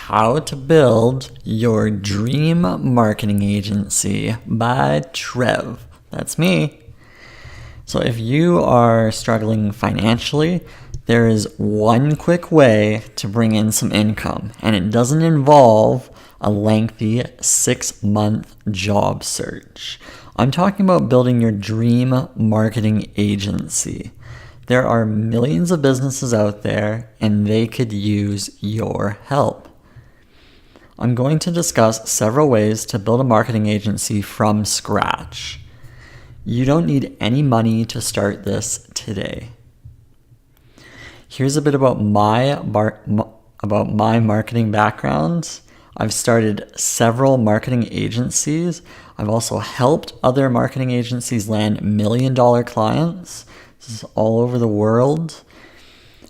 How to Build Your Dream Marketing Agency by Trev. That's me. So if you are struggling financially, there is one quick way to bring in some income, and it doesn't involve a lengthy 6-month job search. I'm talking about building your dream marketing agency. There are millions of businesses out there, and they could use your help. I'm going to discuss several ways to build a marketing agency from scratch. You don't need any money to start this today. Here's a bit about my marketing background. I've started several marketing agencies. I've also helped other marketing agencies land million-dollar clients. This is all over the world.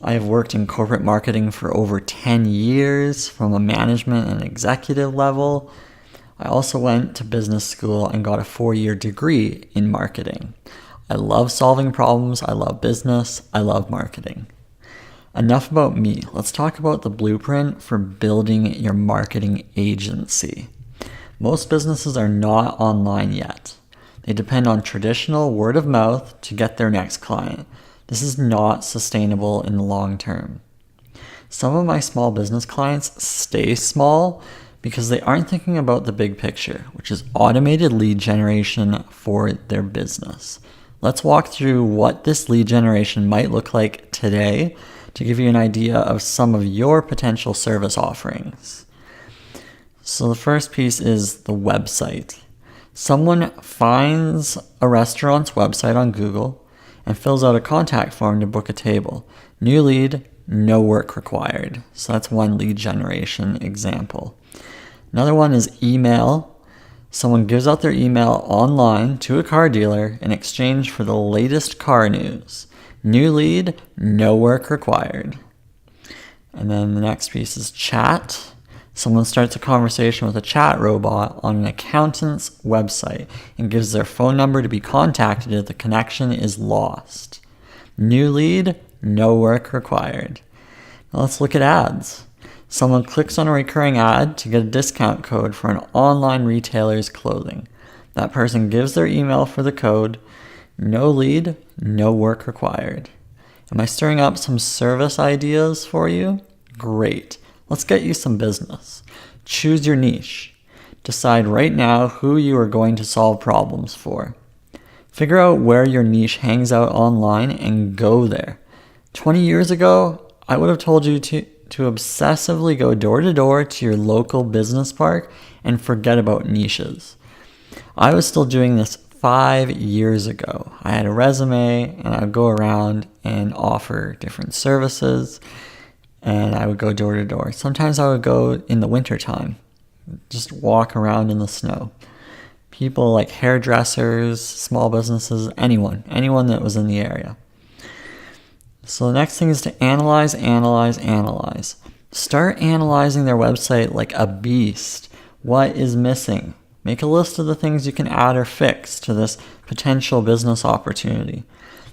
I have worked in corporate marketing for over 10 years from a management and executive level. I also went to business school and got a 4-year degree in marketing. I love solving problems. I love business. I love marketing. Enough about me. Let's talk about the blueprint for building your marketing agency. Most businesses are not online yet. They depend on traditional word of mouth to get their next client. This is not sustainable in the long term. Some of my small business clients stay small because they aren't thinking about the big picture, which is automated lead generation for their business. Let's walk through what this lead generation might look like today to give you an idea of some of your potential service offerings. So the first piece is the website. Someone finds a restaurant's website on Google and fills out a contact form to book a table. New lead, no work required. So that's one lead generation example. Another one is email. Someone gives out their email online to a car dealer in exchange for the latest car news. New lead, no work required. And then the next piece is chat. Someone starts a conversation with a chat robot on an accountant's website and gives their phone number to be contacted if the connection is lost. New lead, no work required. Now let's look at ads. Someone clicks on a recurring ad to get a discount code for an online retailer's clothing. That person gives their email for the code. No lead, no work required. Am I stirring up some service ideas for you? Great. Let's get you some business. Choose your niche. Decide right now who you are going to solve problems for. Figure out where your niche hangs out online and go there. 20 years ago, I would have told you to obsessively go door to door to your local business park and forget about niches. I was still doing this 5 years ago. I had a resume and I would go around and offer different services. And I would go door to door. Sometimes I would go in the wintertime, just walk around in the snow. People like hairdressers, small businesses, anyone that was in the area. So the next thing is to analyze. Start analyzing their website like a beast. What is missing? Make a list of the things you can add or fix to this potential business opportunity.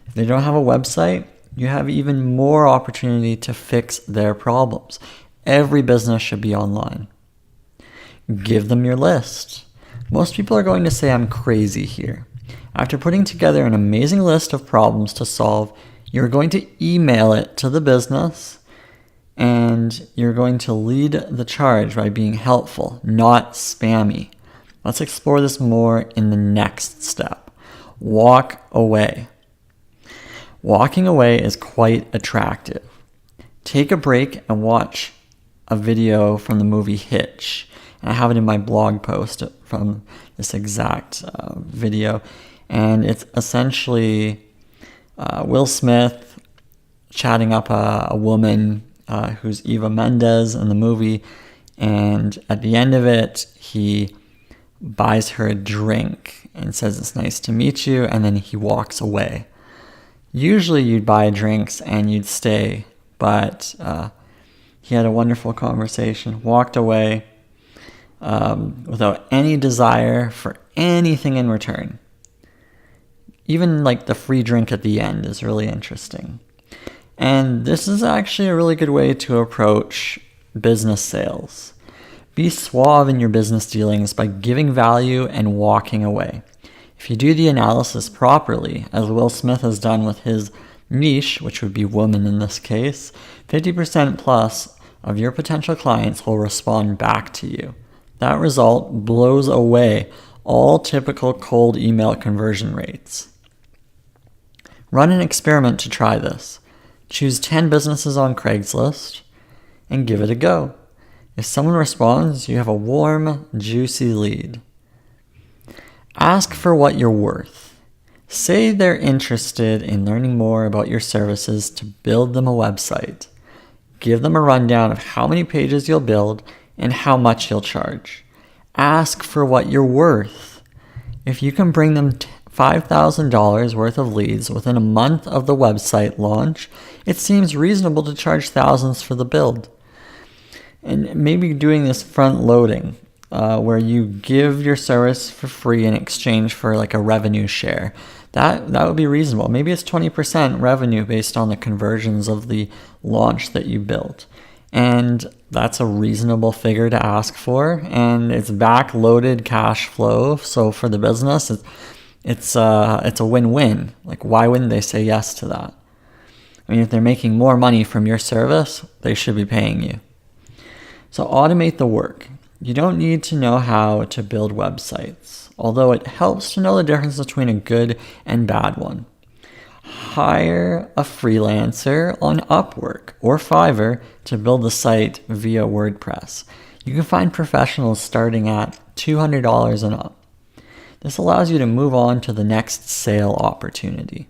If they don't have a website, you have even more opportunity to fix their problems. Every business should be online. Give them your list. Most people are going to say I'm crazy here. After putting together an amazing list of problems to solve, you're going to email it to the business, and you're going to lead the charge by being helpful, not spammy. Let's explore this more in the next step. Walk away. Walking away is quite attractive. Take a break and watch a video from the movie Hitch. And I have it in my blog post from this exact video. And it's essentially Will Smith chatting up a woman who's Eva Mendes in the movie. And at the end of it, he buys her a drink and says, "It's nice to meet you." And then he walks away. Usually you'd buy drinks and you'd stay, but he had a wonderful conversation, walked away without any desire for anything in return. Even like the free drink at the end is really interesting. And this is actually a really good way to approach business sales. Be suave in your business dealings by giving value and walking away. If you do the analysis properly, as Will Smith has done with his niche, which would be women in this case, 50% plus of your potential clients will respond back to you. That result blows away all typical cold email conversion rates. Run an experiment to try this. Choose 10 businesses on Craigslist and give it a go. If someone responds, you have a warm, juicy lead. Ask for what you're worth. Say they're interested in learning more about your services to build them a website. Give them a rundown of how many pages you'll build and how much you'll charge. Ask for what you're worth. If you can bring them $5,000 worth of leads within a month of the website launch, it seems reasonable to charge thousands for the build. And maybe doing this front loading, where you give your service for free in exchange for like a revenue share. That would be reasonable. Maybe it's 20% revenue based on the conversions of the launch that you built. And that's a reasonable figure to ask for. And it's back-loaded cash flow. So for the business, it's a win-win. Like, why wouldn't they say yes to that? I mean, if they're making more money from your service, they should be paying you. So automate the work. You don't need to know how to build websites, although it helps to know the difference between a good and bad one. Hire a freelancer on Upwork or Fiverr to build the site via WordPress. You can find professionals starting at $200 and up. This allows you to move on to the next sale opportunity.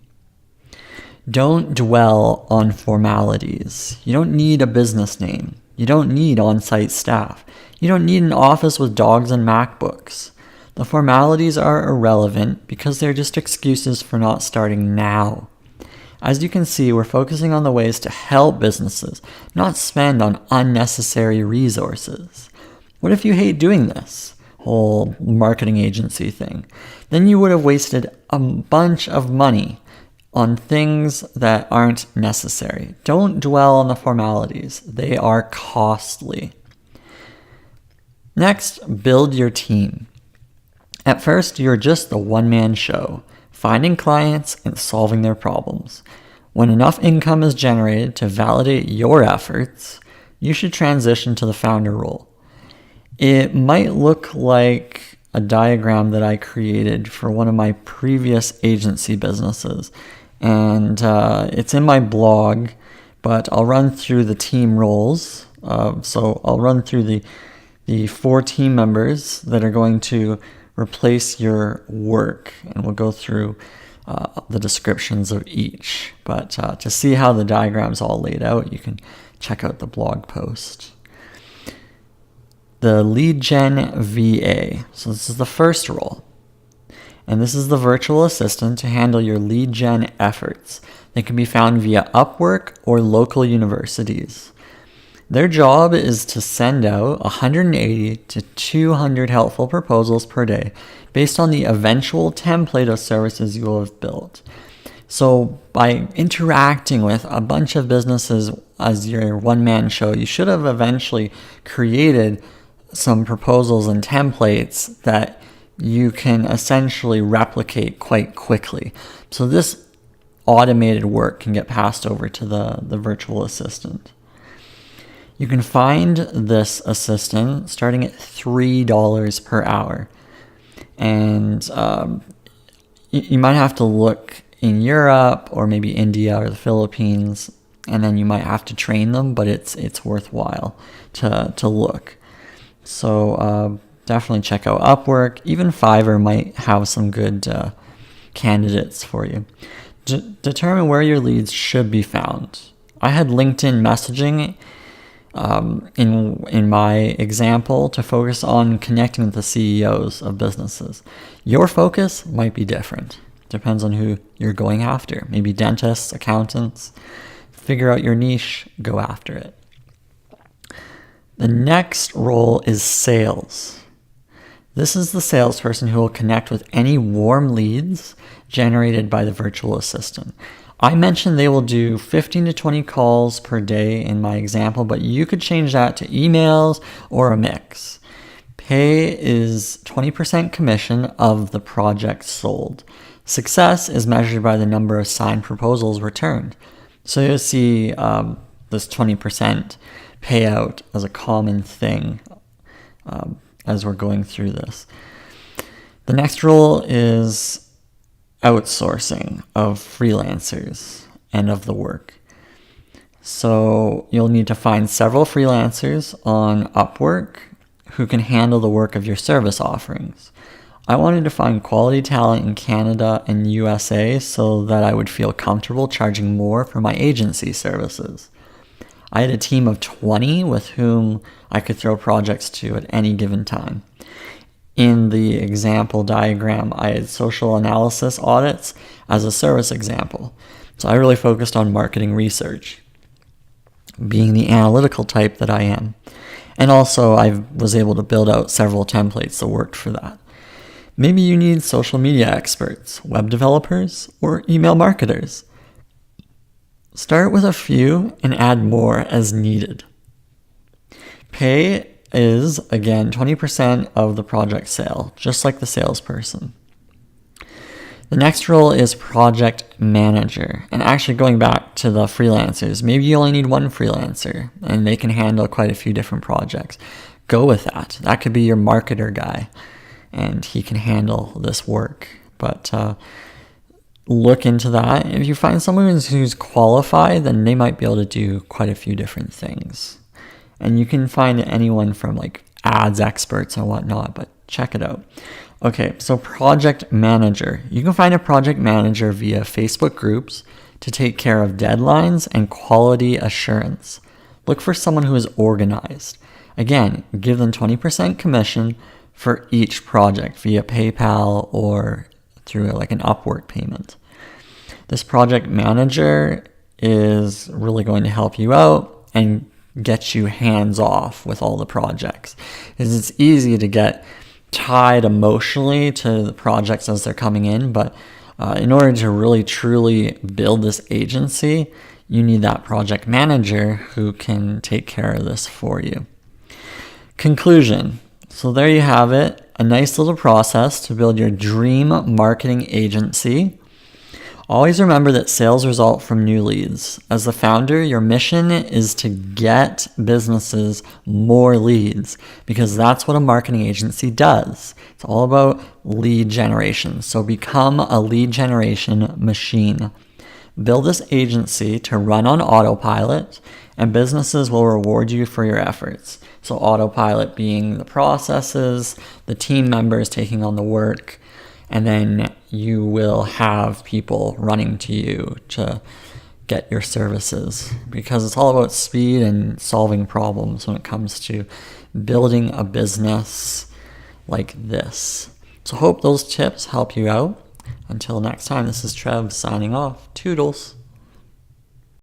Don't dwell on formalities. You don't need a business name. You don't need on-site staff. You don't need an office with dogs and MacBooks. The formalities are irrelevant because they're just excuses for not starting now. As you can see, we're focusing on the ways to help businesses, not spend on unnecessary resources. What if you hate doing this whole marketing agency thing? Then you would have wasted a bunch of money on things that aren't necessary. Don't dwell on the formalities. They are costly. Next, build your team. At first, you're just the one-man show, finding clients and solving their problems. When enough income is generated to validate your efforts, you should transition to the founder role. It might look like a diagram that I created for one of my previous agency businesses. And it's in my blog, but I'll run through the team roles. So I'll run through the 4 team members that are going to replace your work, and we'll go through the descriptions of each. But to see how the diagram's all laid out, you can check out the blog post. The lead gen VA. So this is the first role. And this is the virtual assistant to handle your lead gen efforts. They can be found via Upwork or local universities. Their job is to send out 180 to 200 helpful proposals per day based on the eventual template of services you will have built. So by interacting with a bunch of businesses as your one-man show, you should have eventually created some proposals and templates that you can essentially replicate quite quickly. So this automated work can get passed over to the virtual assistant. You can find this assistant starting at $3 per hour. And you might have to look in Europe or maybe India or the Philippines, and then you might have to train them, but it's worthwhile to look. So definitely check out Upwork. Even Fiverr might have some good candidates for you. Determine where your leads should be found. I had LinkedIn messaging in my example to focus on connecting with the CEOs of businesses. Your focus might be different. Depends on who you're going after. Maybe dentists, accountants. Figure out your niche, go after it. The next role is sales. This is the salesperson who will connect with any warm leads generated by the virtual assistant. I mentioned they will do 15 to 20 calls per day in my example, but you could change that to emails or a mix. Pay is 20% commission of the project sold. Success is measured by the number of signed proposals returned. So you'll see this 20% payout as a common thing as we're going through this. The next rule is outsourcing of freelancers and of the work. So you'll need to find several freelancers on Upwork who can handle the work of your service offerings. I wanted to find quality talent in Canada and USA so that I would feel comfortable charging more for my agency services. I had a team of 20 with whom I could throw projects to at any given time. In the example diagram, I had social analysis audits as a service example. So I really focused on marketing research, being the analytical type that I am. And also I was able to build out several templates that worked for that. Maybe you need social media experts, web developers, or email marketers. Start with a few and add more as needed. Pay is, again, 20% of the project sale, just like the salesperson. The next role is project manager. And actually going back to the freelancers, maybe you only need one freelancer and they can handle quite a few different projects. Go with that. That could be your marketer guy and he can handle this work. But look into that. If you find someone who's qualified, then they might be able to do quite a few different things. And you can find anyone from like ads experts and whatnot, but check it out. Okay, so project manager. You can find a project manager via Facebook groups to take care of deadlines and quality assurance. Look for someone who is organized. Again, give them 20% commission for each project via PayPal or through like an Upwork payment. This project manager is really going to help you out and get you hands off with all the projects. Because it's easy to get tied emotionally to the projects as they're coming in, but in order to really truly build this agency, you need that project manager who can take care of this for you. Conclusion. So there you have it, a nice little process to build your dream marketing agency. Always remember that sales result from new leads. As the founder, your mission is to get businesses more leads because that's what a marketing agency does. It's all about lead generation. So become a lead generation machine. Build this agency to run on autopilot and businesses will reward you for your efforts. So autopilot being the processes, the team members taking on the work, and then you will have people running to you to get your services because it's all about speed and solving problems when it comes to building a business like this. So hope those tips help you out. Until next time, this is Trev signing off. Toodles.